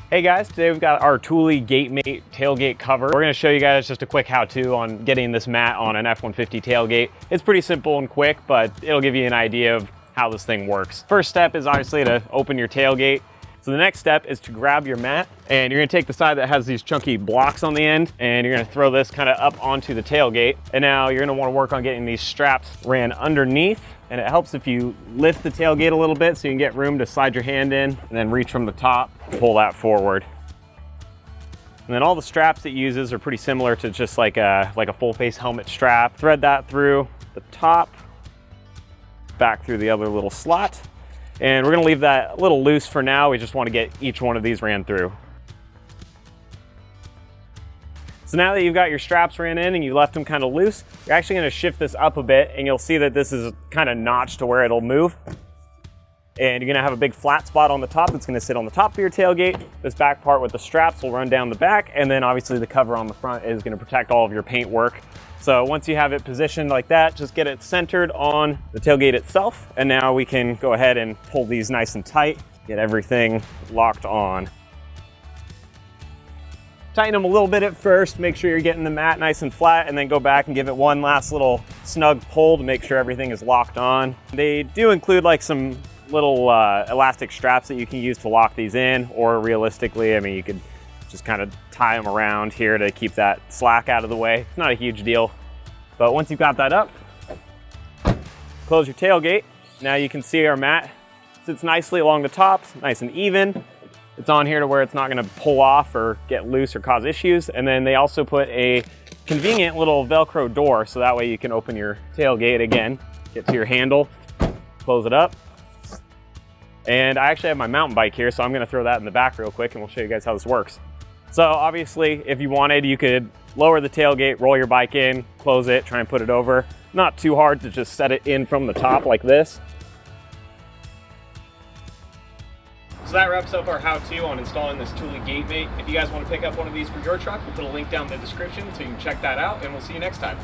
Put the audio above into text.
Hey guys, today we've got our Thule GateMate tailgate cover. We're gonna show you guys just a quick how-to on getting this mat on an F-150 tailgate. It's pretty simple and quick, but it'll give you an idea of how this thing works. First step is obviously to open your tailgate. So the next step is to grab your mat, and you're gonna take the side that has these chunky blocks on the end, and you're gonna throw this kind of up onto the tailgate. And now you're gonna wanna work on getting these straps ran underneath, and it helps if you lift the tailgate a little bit so you can get room to slide your hand in and then reach from the top, pull that forward. And then all the straps it uses are pretty similar to just like a full face helmet strap. Thread that through the top, back through the other little slot. And we're gonna leave that a little loose for now. We just wanna get each one of these ran through. So now that you've got your straps ran in and you left them kind of loose, you're actually gonna shift this up a bit, and you'll see that this is kind of notched to where it'll move. And you're gonna have a big flat spot on the top that's gonna sit on the top of your tailgate. This back part with the straps will run down the back, and then obviously the cover on the front is gonna protect all of your paint work. So once you have it positioned like that, just get it centered on the tailgate itself. And now we can go ahead and pull these nice and tight, get everything locked on. Tighten them a little bit at first, make sure you're getting the mat nice and flat, and then go back and give it one last little snug pull to make sure everything is locked on. They do include like some little elastic straps that you can use to lock these in, or realistically, I mean, you could just kind of tie them around here to keep that slack out of the way. It's not a huge deal. But once you've got that up, close your tailgate. Now you can see our mat sits nicely along the top, nice and even. It's on here to where it's not gonna pull off or get loose or cause issues. And then they also put a convenient little Velcro door, so that way you can open your tailgate again, get to your handle, close it up. And I actually have my mountain bike here, so I'm gonna throw that in the back real quick and we'll show you guys how this works. So obviously, if you wanted, you could lower the tailgate, roll your bike in, close it, try and put it over. Not too hard to just set it in from the top like this. So that wraps up our how-to on installing this Thule GateMate. If you guys want to pick up one of these for your truck, we'll put a link down in the description so you can check that out, and we'll see you next time.